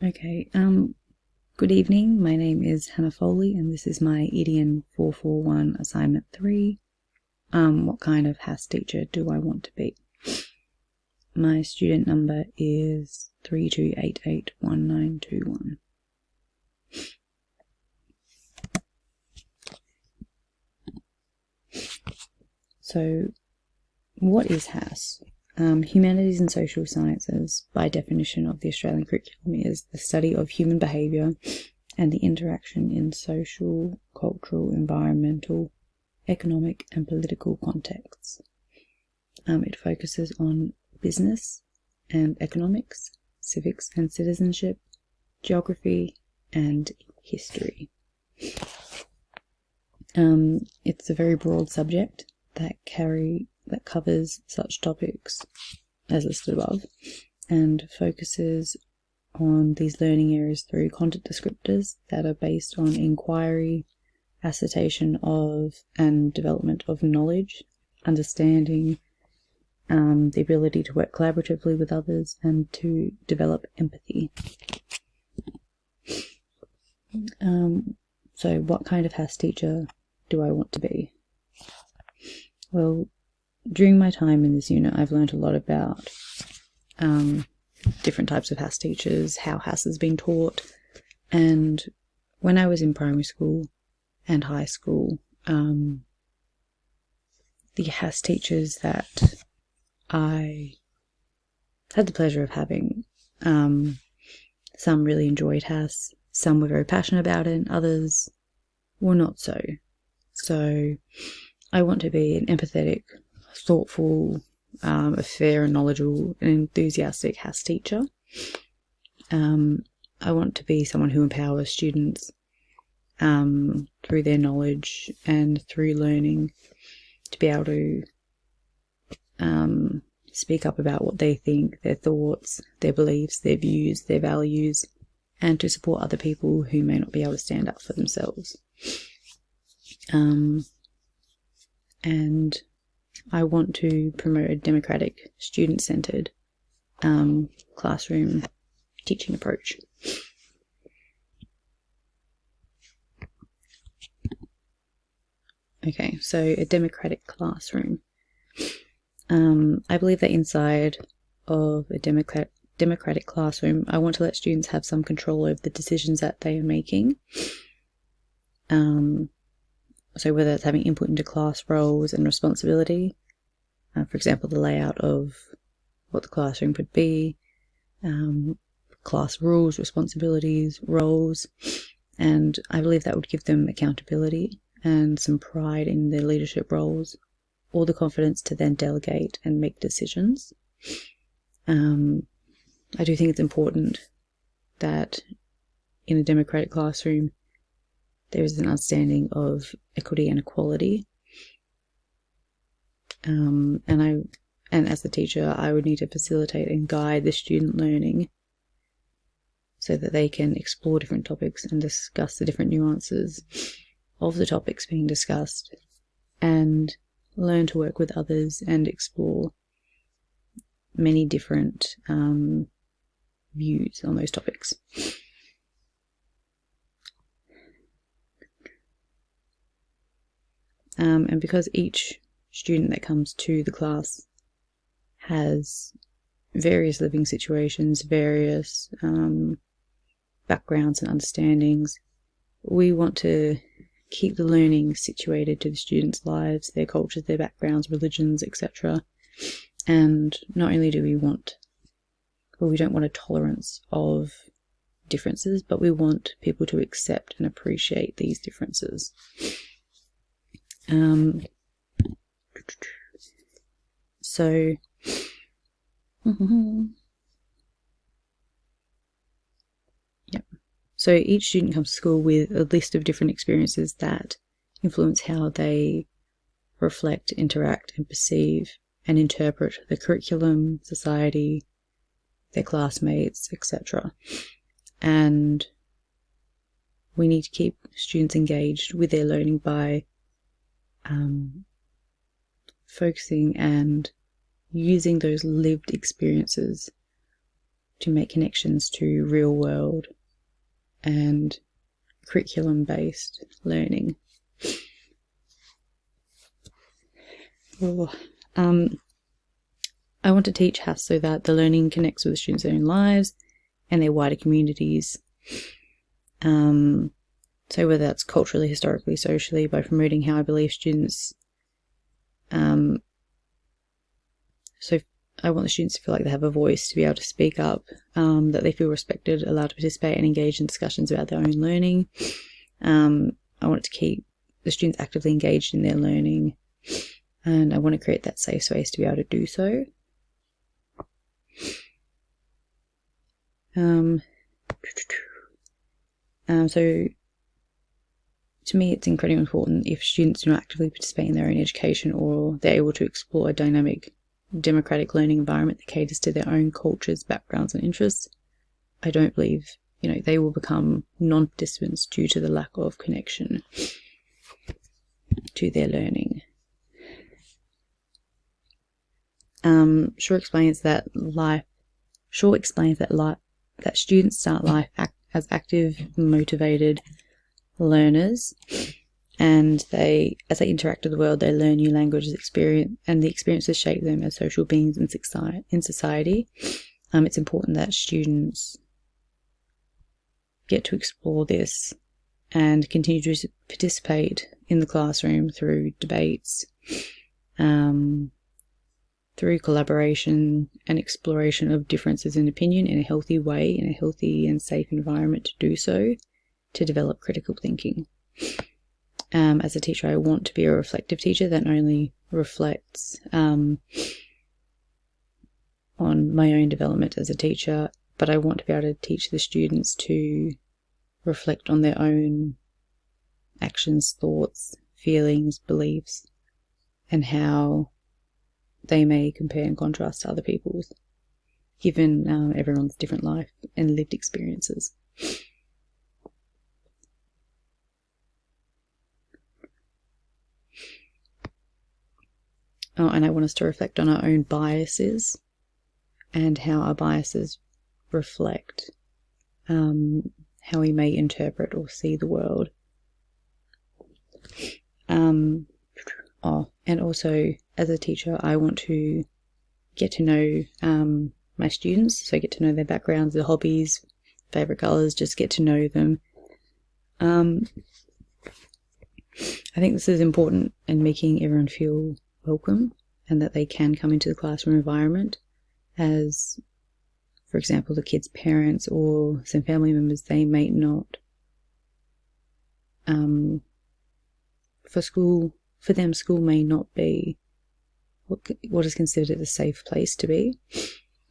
Okay, good evening. My name is Hannah Foley and this is my EDN441 Assignment 3. What kind of HAS teacher do I want to be? My student number is 32881921. So, what is HAS? Humanities and Social Sciences, by definition of the Australian curriculum, is the study of human behaviour and the interaction in social, cultural, environmental, economic and political contexts. It focuses on business and economics, civics and citizenship, geography and history. It's a very broad subject that covers such topics as listed above and focuses on these learning areas through content descriptors that are based on inquiry, assertion of and development of knowledge, understanding, the ability to work collaboratively with others and to develop empathy. So what kind of HAS teacher do I want to be? Well, during my time in this unit, I've learned a lot about different types of HAS teachers, how HAS has been taught, and when I was in primary school and high school, the HAS teachers that I had the pleasure of having, some really enjoyed HAS, some were very passionate about it, and others were not so. So I want to be an empathetic, thoughtful, a fair and knowledgeable and enthusiastic HAS teacher. I want to be someone who empowers students through their knowledge and through learning to be able to speak up about what they think, their thoughts, their beliefs, their views, their values, and to support other people who may not be able to stand up for themselves. And I want to promote a democratic, student-centered classroom teaching approach. Okay, so a democratic classroom. I believe that inside of a democratic classroom, I want to let students have some control over the decisions that they are making. So whether it's having input into class roles and responsibility, for example, the layout of what the classroom could be, class rules, responsibilities, roles, and I believe that would give them accountability and some pride in their leadership roles, or the confidence to then delegate and make decisions. I do think it's important that in a democratic classroom there is an understanding of equity and equality. And as the teacher, I would need to facilitate and guide the student learning so that they can explore different topics and discuss the different nuances of the topics being discussed and learn to work with others and explore many different views on those topics. And because each student that comes to the class has various living situations, various backgrounds and understandings, we want to keep the learning situated to the students' lives, their cultures, their backgrounds, religions, etc. And not only do we don't want a tolerance of differences, but we want people to accept and appreciate these differences. So each student comes to school with a list of different experiences that influence how they reflect, interact, and perceive and interpret the curriculum, society, their classmates, etc. And we need to keep students engaged with their learning by focusing and using those lived experiences to make connections to real world and curriculum-based learning. I want to teach HAS so that the learning connects with the students' own lives and their wider communities. So whether that's culturally, historically, socially, by promoting how I believe students. So I want the students to feel like they have a voice, to be able to speak up, that they feel respected, allowed to participate and engage in discussions about their own learning. I want to keep the students actively engaged in their learning, and I want to create that safe space to be able to do so. So to me, it's incredibly important if students do not actively participate in their own education, or they're able to explore a dynamic, democratic learning environment that caters to their own cultures, backgrounds, and interests. I don't believe, they will become non-participants due to the lack of connection to their learning. Shaw explains that students start life as active, motivated learners, and as they interact with the world, they learn new languages, and the experiences shape them as social beings in society. It's important that students get to explore this and continue to participate in the classroom through debates, through collaboration and exploration of differences in opinion in a healthy way, in a healthy and safe environment to do so, to develop critical thinking. As a teacher, I want to be a reflective teacher that not only reflects on my own development as a teacher, but I want to be able to teach the students to reflect on their own actions, thoughts, feelings, beliefs, and how they may compare and contrast to other people's, given everyone's different life and lived experiences. And I want us to reflect on our own biases and how our biases reflect how we may interpret or see the world. And also, as a teacher, I want to get to know my students, so get to know their backgrounds, their hobbies, favourite colours, just get to know them. I think this is important in making everyone feel welcome and that they can come into the classroom environment. As, for example, the kids' parents or some family members, they may not, for them, school may not be what is considered a safe place to be,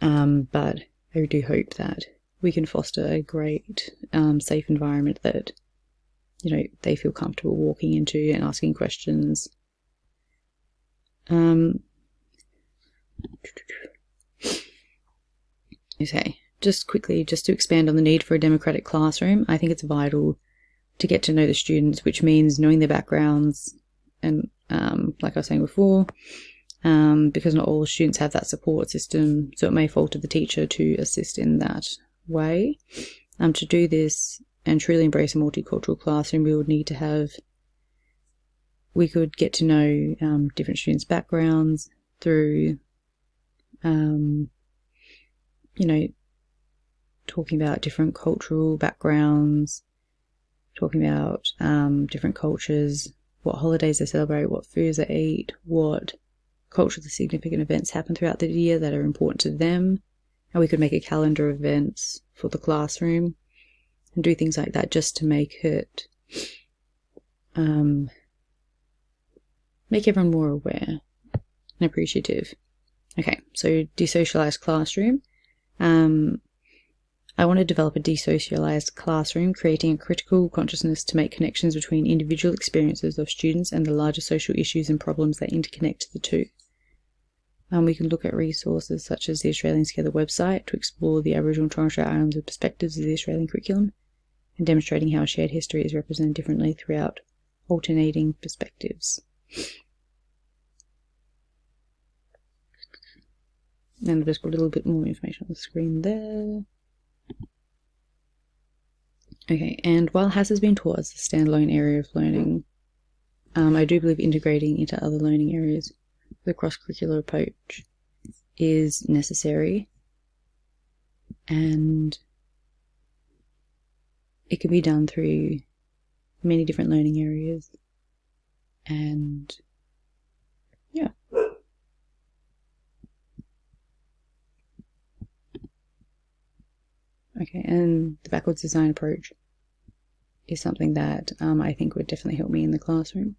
but I do hope that we can foster a great, safe environment that, they feel comfortable walking into and asking questions. Okay, just quickly, just to expand on the need for a democratic classroom, I think it's vital to get to know the students, which means knowing their backgrounds, and like I was saying before, because not all students have that support system, so it may fall to the teacher to assist in that way. To do this and truly embrace a multicultural classroom, we could get to know different students' backgrounds through, talking about different cultural backgrounds, talking about different cultures, what holidays they celebrate, what foods they eat, what culturally significant events happen throughout the year that are important to them. And we could make a calendar of events for the classroom and do things like that just to make it, make everyone more aware and appreciative. Okay, so desocialized classroom. I want to develop a desocialized classroom, creating a critical consciousness to make connections between individual experiences of students and the larger social issues and problems that interconnect the two. We can look at resources such as the Australians Together website to explore the Aboriginal and Torres Strait Islander perspectives of the Australian curriculum and demonstrating how shared history is represented differently throughout alternating perspectives. And I've just got a little bit more information on the screen there. Okay, and while HASS has been taught as a standalone area of learning, I do believe integrating into other learning areas with a cross-curricular approach is necessary, and it can be done through many different learning areas, and yeah. Okay, and the backwards design approach is something that I think would definitely help me in the classroom.